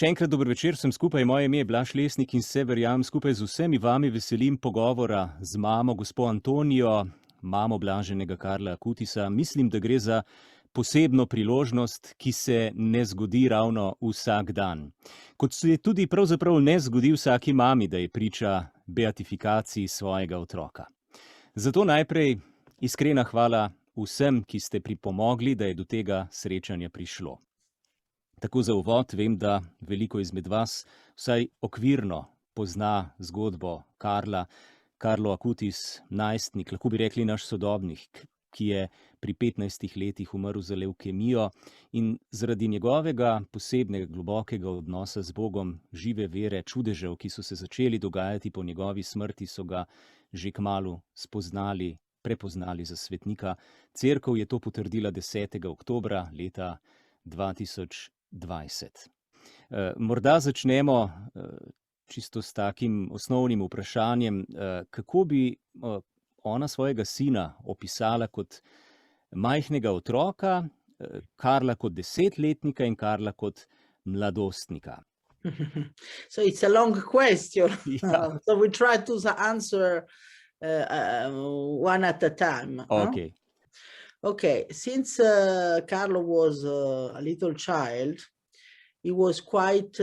Še enkrat dober večer, sem skupaj, moje ime je Blaž Lesnik in se verjamem skupaj z vsemi vami veselim pogovora z mamo, gospo Antonijo, mamo blaženega Carla Acutisa. Mislim, da gre za posebno priložnost, ki se ne zgodi ravno vsak dan. Kot se tudi pravzaprav ne zgodi vsaki mami, da je priča beatifikaciji svojega otroka. Zato najprej iskrena hvala vsem, ki ste pripomogli, da je do tega srečanja prišlo. Tako za uvod vem, da veliko izmed vas vsaj okvirno pozna zgodbo Carla. Carlo Acutis, najstnik, lahko bi rekli naš sodobnik, ki je pri 15 letih umrl za levkemijo in zaradi njegovega posebnega globokega odnosa z Bogom, žive vere, čudežev, ki so se začeli dogajati po njegovi smrti, so ga že kmalu spoznali, prepoznali za svetnika. Cerkev je to potrdila 10. oktobra leta 2020. Morda začnemo čisto s takim osnovnim vprašanjem, kako bi ona svojega sina opisala kot majhnega otroka, Carla kot 10-letnika in Carla kot mladostnika. So it's a long question. Yeah. So we try to answer one at a time. Okay. Okay, since Carlo was a little child, he was quite,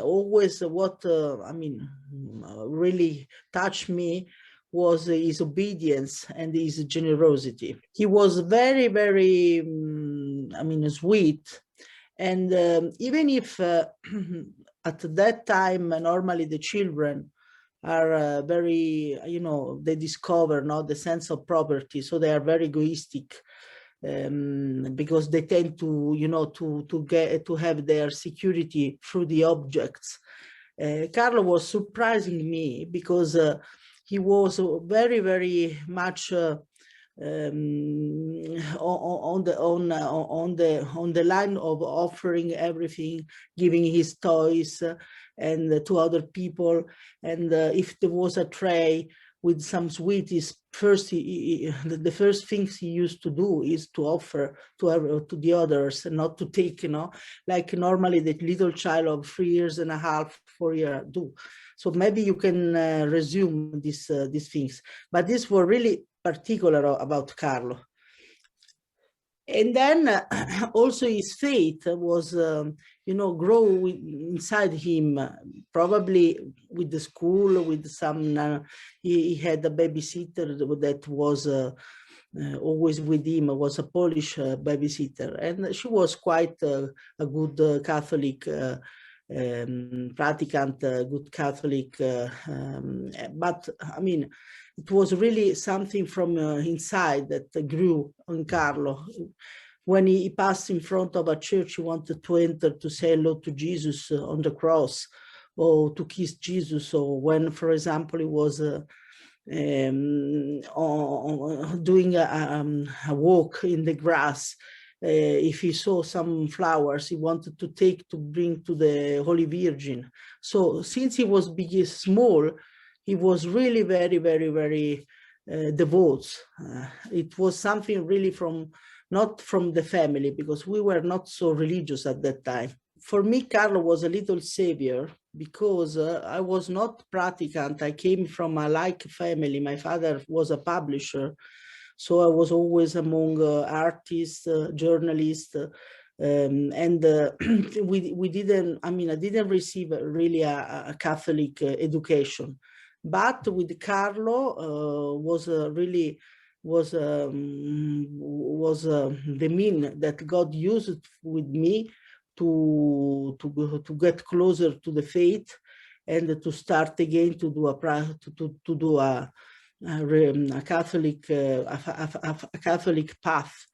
always what, really touched me was his obedience and his generosity. He was very, very, sweet. And even if at that time, normally the children are very, they discover the sense of property, so they are very egoistic because they tend to, to have their security through the objects. Carlo was surprising me because he was very, very much on the line of offering everything, giving his toys and to other people. And if there was a tray with some sweeties, the first things he used to do is to offer to the others and not to take, like normally the little child of 3 years and a half, 4 years do. So maybe you can resume these things, but these were really particular about Carlo. And then also his faith was, grow inside him, probably with the school, with some, he had a babysitter that was always with him, was a Polish babysitter. And she was quite a good Catholic, practicant, good Catholic. But it was really something from inside that grew on Carlo. When he passed in front of a church, he wanted to enter to say hello to Jesus on the cross or to kiss Jesus. Or when, for example, he was doing a walk in the grass, if he saw some flowers, he wanted to bring to the Holy Virgin. So since he was small, he was really very, very, very devout. It was something really not from the family, because we were not so religious at that time. For me, Carlo was a little savior because I was not practicant. I came from a like family. My father was a publisher, so I was always among artists, journalists, and we didn't. I didn't receive really a Catholic education. But with Carlo was the mean that God used with me to get closer to the faith and to start again to do a Catholic path.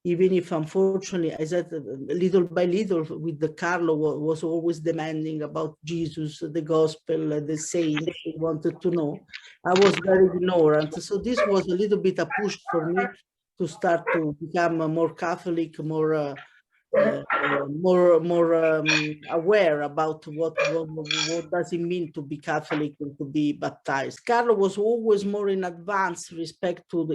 Even if, unfortunately, I said little by little with the Carlo was always demanding about Jesus, the gospel, the saints he wanted to know. I was very ignorant. So this was a little bit a push for me to start to become more Catholic, more more aware about what does it mean to be Catholic and to be baptized. Carlo was always more in advance respect to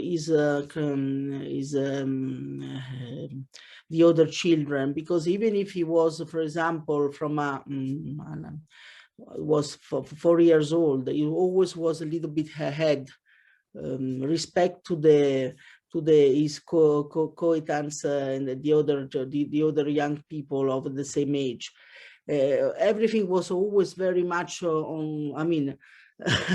the other children, because even if he was, for example, from a was 4 years old, he always was a little bit ahead respect to his coetans and the other young people of the same age. Everything was always very much on, I mean,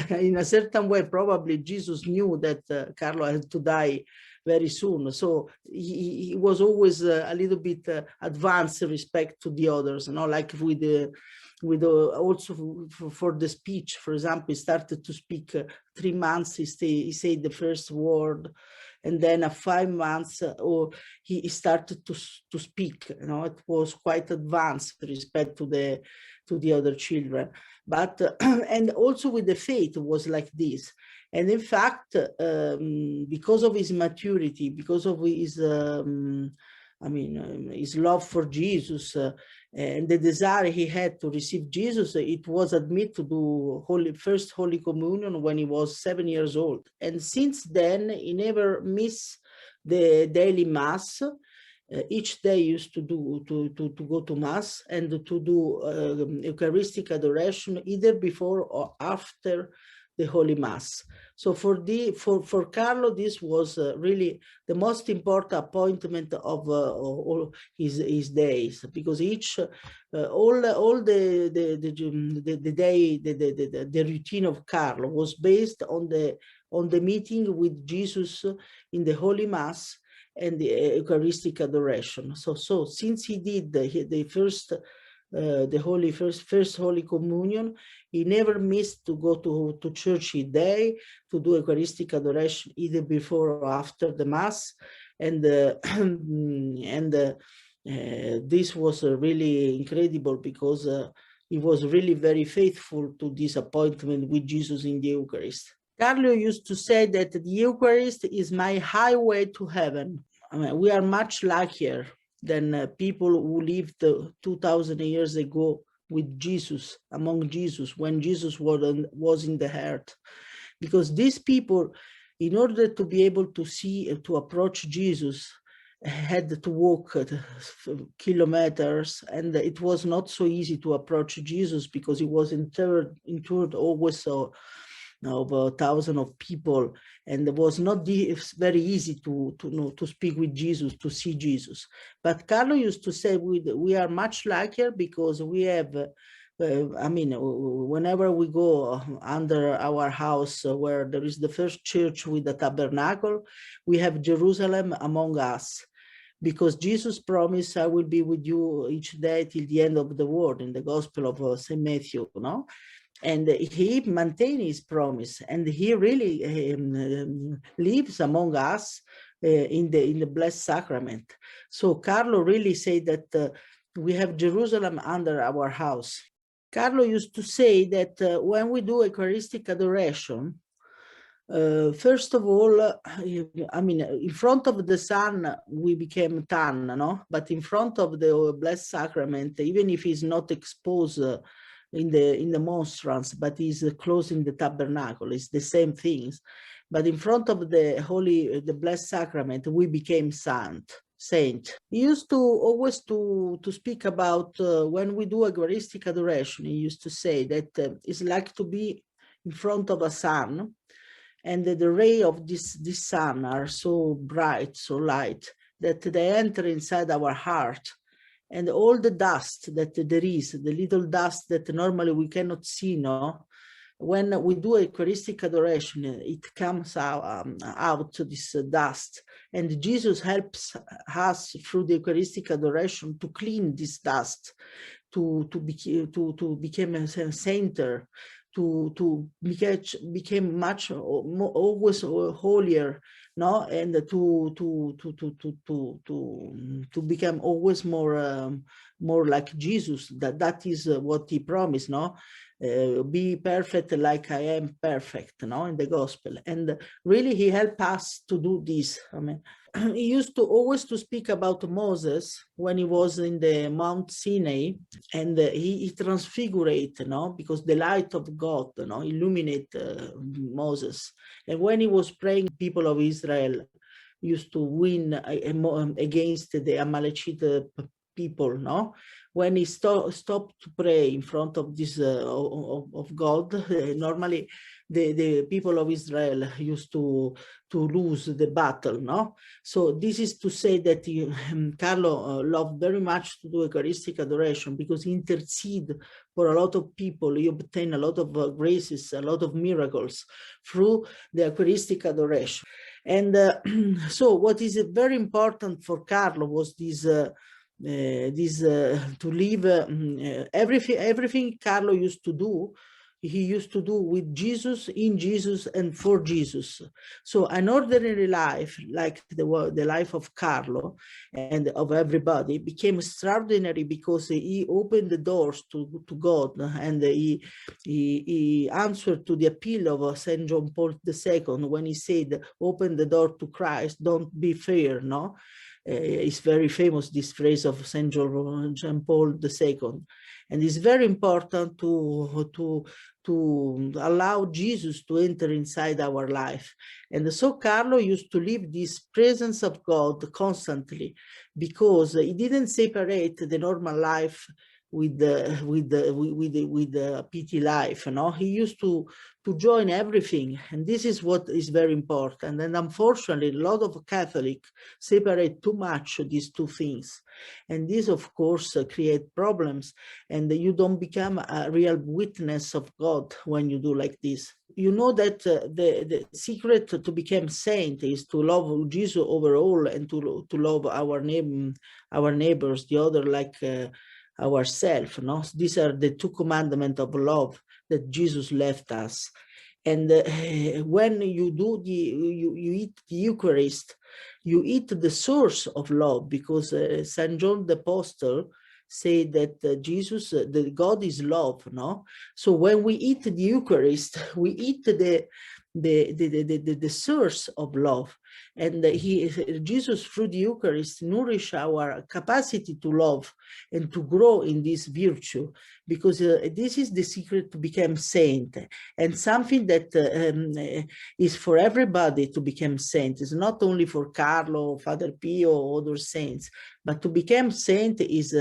in a certain way, probably Jesus knew that Carlo had to die very soon. So he was always a little bit advanced respect to the others, you know, like with also for the speech, for example, he started to speak 3 months, he said the first word, and then at 5 months he started to speak, you know, it was quite advanced with respect to the other children. But and also with the faith was like this. And in fact, because of his maturity, because of his his love for Jesus and the desire he had to receive Jesus, it was admitted to do first Holy Communion when he was 7 years old. And since then, he never missed the daily Mass. Each day used to go to Mass and to do Eucharistic adoration either before or after the Holy Mass. So for Carlo, this was really the most important appointment of all his days, because all the day, the routine of Carlo was based on the meeting with Jesus in the Holy Mass and the Eucharistic adoration. So since he did the first Holy Communion, he never missed to go to church each day to do Eucharistic adoration either before or after the Mass, and this was really incredible, because he was really very faithful to this appointment with Jesus in the Eucharist. Carlo used to say that the Eucharist is my highway to heaven. I mean, we are much luckier than people who lived 2,000 years ago with Jesus, among Jesus, when Jesus was in the heart. Because these people, in order to be able to approach Jesus, had to walk kilometers, and it was not so easy to approach Jesus because he was interred always over 1,000 of people, and it was not very easy to speak with Jesus, to see Jesus. But Carlo used to say we are much luckier because we have, whenever we go under our house where there is the first church with the tabernacle, we have Jerusalem among us. Because Jesus promised, I will be with you each day till the end of the world, in the Gospel of St. Matthew, you know? And he maintained his promise, and he really lives among us in the Blessed Sacrament. So Carlo really said that we have Jerusalem under our house. Carlo used to say that when we do Eucharistic adoration, first of all, in front of the sun, we became tan, no? But in front of the Blessed Sacrament, even if it's not exposed in the monstrance, but is close in the tabernacle, it's the same things. But in front of the Blessed Sacrament, we became saint. He used to always to speak about when we do Eucharistic adoration, he used to say that it's like to be in front of a sun, and the ray of this sun are so bright, so light, that they enter inside our heart, and all the dust that there is, the little dust that normally we cannot see, no? When we do Eucharistic adoration, it comes out this dust, and Jesus helps us through the Eucharistic adoration to clean this dust, to become a sainter, to become much always holier, no, and to become always more like Jesus. That is what he promised, no. be perfect like I am perfect, no, in the gospel. And really he helped us to do this. I mean, he used to always to speak about Moses when he was in the Mount Sinai, and he transfigurate, no, because the light of God, no, illuminate Moses. And when he was praying, people of Israel used to win against the Amalekite people, no? When he stopped to pray in front of this of God, normally the people of Israel used to lose the battle, no? So this is to say that Carlo loved very much to do Eucharistic adoration because he intercede for a lot of people. He obtained a lot of graces, a lot of miracles through the Eucharistic adoration. And so what is very important for Carlo was this to live everything Carlo used to do, he used to do with Jesus, in Jesus, and for Jesus. So an ordinary life, like the life of Carlo and of everybody, became extraordinary because he opened the doors to God, and he answered to the appeal of St. John Paul II when he said, open the door to Christ, don't be fear, no? It's very famous, this phrase of St. John Paul II. And it's very important to allow Jesus to enter inside our life. And so Carlo used to live this presence of God constantly, because he didn't separate the normal life with the PT life, you know. He used to join everything, and this is what is very important. And unfortunately, a lot of Catholics separate too much these two things, and this, of course, create problems, and you don't become a real witness of God when you do like this. You know that the secret to become saint is to love Jesus overall, and to love our neighbors, the other, like ourselves. No? These are the two commandments of love that Jesus left us. And when you do you eat the Eucharist, you eat the source of love, because St. John the Apostle said that Jesus, the God is love, no? So when we eat the Eucharist, we eat the source of love, and Jesus through the Eucharist nourish our capacity to love and to grow in this virtue, because this is the secret to become saint, and something that is for everybody to become saint. It's not only for Carlo, Father Pio, or other saints, but to become saint is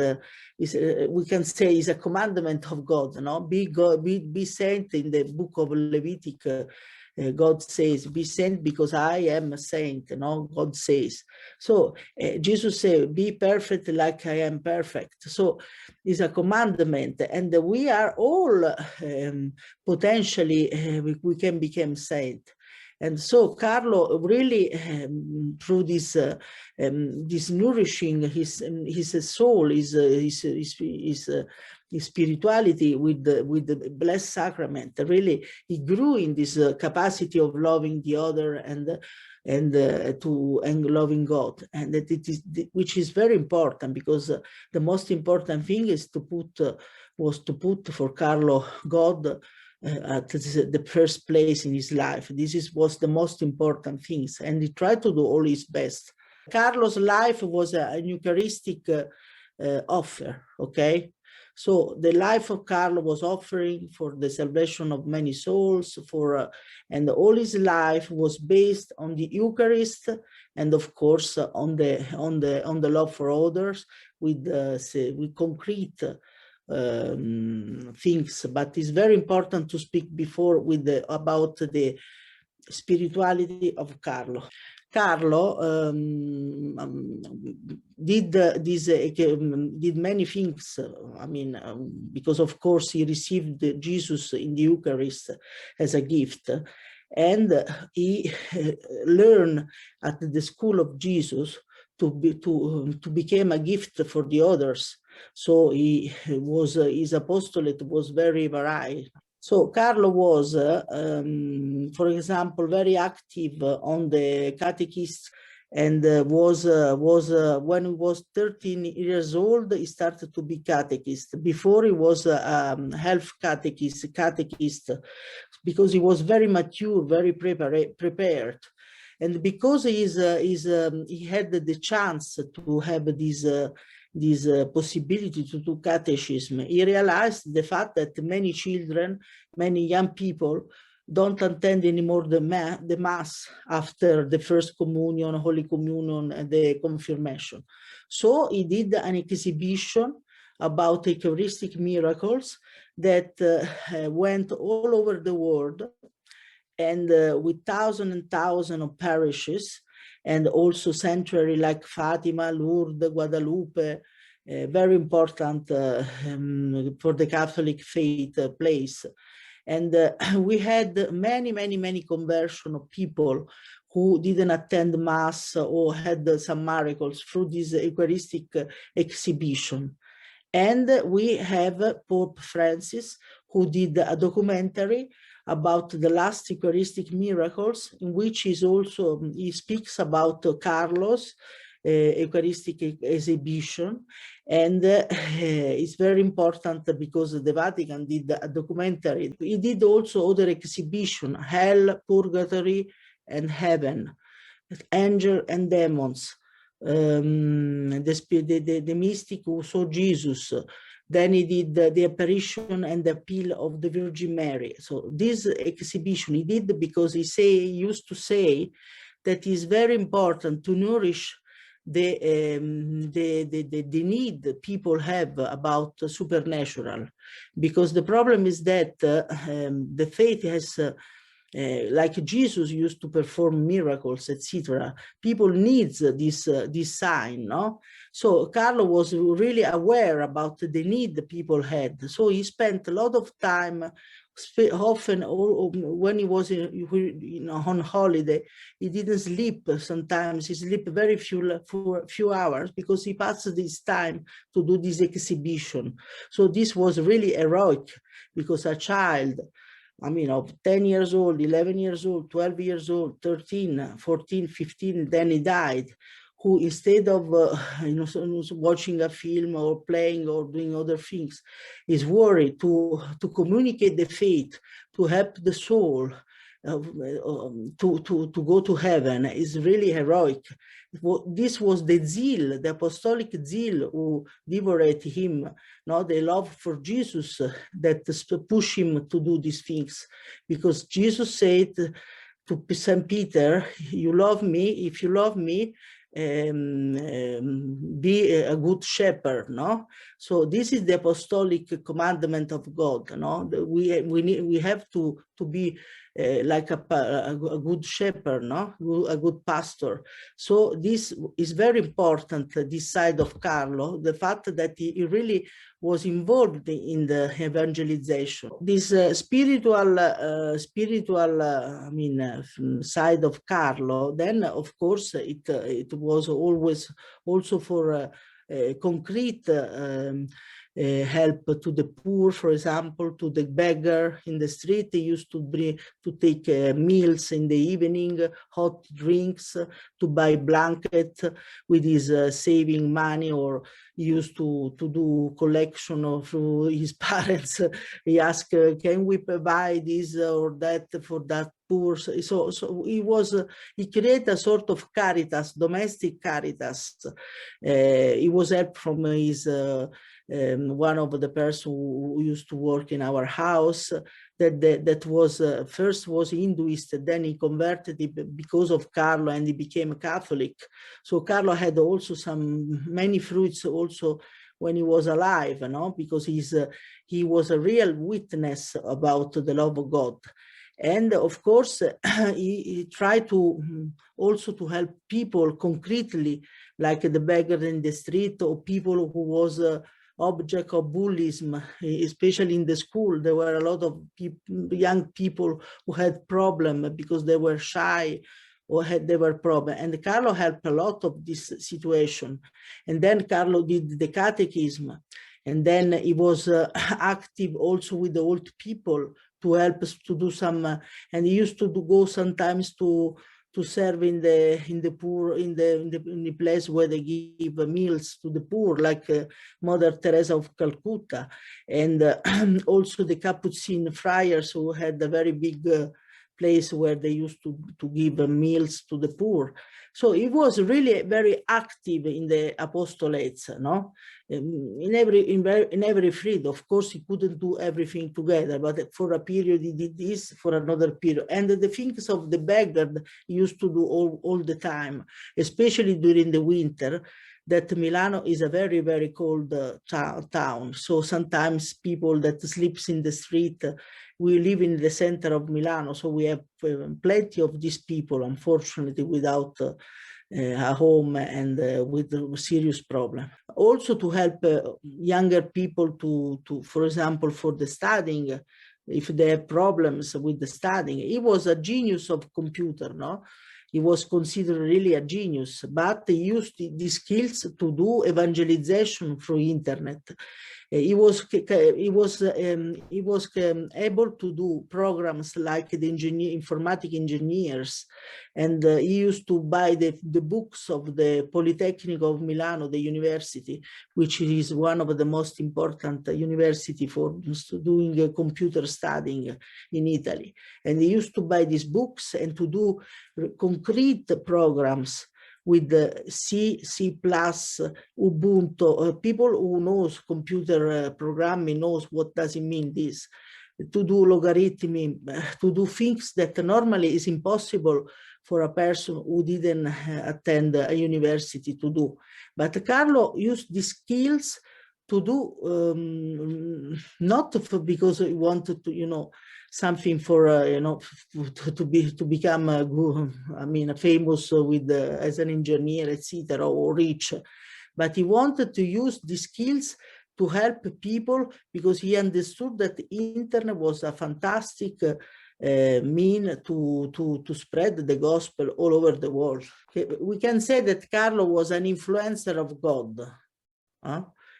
we can say is a commandment of God. No, be saint. In the book of Leviticus, God says, be saint because I am a saint, God says. So Jesus said, be perfect like I am perfect. So it's a commandment, and we are all potentially, we can become saint. And so Carlo really, through this nourishing his soul, his spirituality with the blessed sacrament, really he grew in this capacity of loving the other and loving God, and that it is which is very important, because the most important thing is was to put for Carlo God at the first place in his life. This was the most important things, and he tried to do all his best. Carlo's life was an Eucharistic offer, okay? So the life of Carlo was offering for the salvation of many souls, and all his life was based on the Eucharist, and of course on the love for others with concrete things. But it's very important to speak before about the spirituality of Carlo. Carlo did many things. I mean, because of course he received Jesus in the Eucharist as a gift, and he learned at the school of Jesus to become a gift for the others. So his apostolate was very varied. So Carlo was, for example, very active on the catechist And when he was 13 years old, he started to be catechist. Before he was half catechist, because he was very mature, very prepared. And because he had the chance to have this possibility to do catechism, he realized the fact that many children, many young people don't attend anymore the Mass after the First Communion, Holy Communion, and the confirmation. So he did an exhibition about Eucharistic miracles that went all over the world, and with thousands and thousands of parishes, and also sanctuary like Fatima, Lourdes, Guadalupe, very important for the Catholic faith place. And we had many conversion of people who didn't attend Mass or had some miracles through this Eucharistic exhibition. And we have Pope Francis, who did a documentary about the last Eucharistic miracles, in which he speaks about Carlo's Eucharistic exhibition. And it's very important because the Vatican did a documentary. He did also other exhibition, Hell, Purgatory, and Heaven, Angel and Demons, the mystic who saw Jesus. Then he did the apparition and the appeal of the Virgin Mary. So this exhibition he did because he used to say that it's very important to nourish the need people have about the supernatural, because the problem is that the faith has like Jesus used to perform miracles, etc. People needs this sign, no? So Carlo was really aware about the need the people had. So he spent a lot of time, often when he was on holiday, he didn't sleep. Sometimes he slept very few hours because he passed this time to do this exhibition. So this was really heroic, because a child, I mean, of 10 years old, 11 years old, 12 years old, 13, 14, 15, then he died, who instead of watching a film or playing or doing other things, is worried to communicate the faith, to help the soul to go to heaven, is really heroic. This was the zeal, the apostolic zeal who devoured him, the love for Jesus that pushed him to do these things. Because Jesus said to St. Peter, you love me, if you love me, be a good shepherd, no? So this is the apostolic commandment of God, no? We have to be like a good shepherd, no? A good pastor. So this is very important, this side of Carlo, the fact that he really was involved in the evangelization. This spiritual side of Carlo, then of course it was always also for concrete help to the poor, for example, to the beggar in the street. He used to take meals in the evening, hot drinks, to buy blanket with his saving money, or he used to do collection of his parents. He asked, can we buy this or that for that poor? So he created a sort of caritas, domestic caritas. He was helped from his one of the person who used to work in our house, that was first was Hinduist, then he converted because of Carlo, and he became a Catholic. So Carlo had also many fruits also when he was alive, because he was a real witness about the love of God. And of course, he tried to also to help people concretely, like the beggar in the street, or people who was object of bullyism, especially in the school. There were a lot of young people who had problems because they were shy or they were problems. And Carlo helped a lot of this situation. And then Carlo did the catechism. And then he was active also with the old people to help us to do some, and he used to go sometimes to to serve in the poor, in the place where they give meals to the poor, like Mother Teresa of Calcutta, and also the Capuchin friars, who had a very big place where they used to give meals to the poor. So he was really very active in the apostolates, no? In every field. Of course, he couldn't do everything together, but for a period he did this, for another period. And the things of the beggar he used to do all the time, especially during the winter, that Milano is a very, very cold town. So sometimes people that sleeps in the street, we live in the center of Milano, so we have plenty of these people, unfortunately, without a home and with a serious problem. Also to help younger people to, for example, for the studying, if they have problems with the studying. He was a genius of computer, no? He was considered really a genius, but he used these skills to do evangelization through internet. He was able to do programs like the informatic engineers, and he used to buy the books of the Polytechnic of Milano, the university, which is one of the most important university for doing computer studying in Italy. And he used to buy these books and to do concrete programs with the C, C++, Ubuntu. People who knows computer programming knows what does it mean this. To do logarithm, to do things that normally is impossible for a person who didn't attend a university to do. But Carlo used these skills to do, not because he wanted to, you know, something for you know, to become good, I mean, famous with as an engineer, etc., or rich, but he wanted to use these skills to help people, because he understood that the internet was a fantastic mean to spread the gospel all over the world. We can say that Carlo was an influencer of God.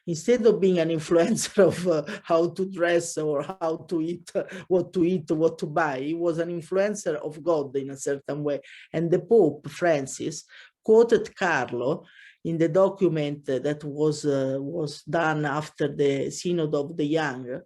Instead of being an influencer of how to dress or how to eat, what to buy, he was an influencer of God in a certain way. And the Pope Francis quoted Carlo in the document that was done after the Synod of the Young,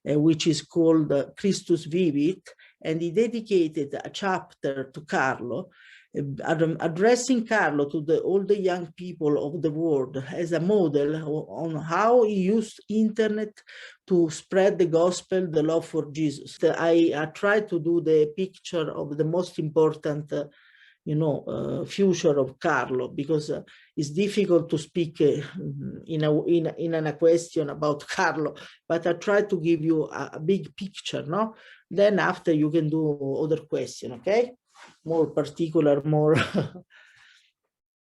which is called Christus Vivit, and he dedicated a chapter to Carlo, addressing Carlo to all the young people of the world as a model on how he used internet to spread the gospel, the love for Jesus. I tried to do the picture of the most important future of Carlo, because it's difficult to speak in a question about Carlo, but I try to give you a big picture, no? Then after you can do other question, okay? More particular, more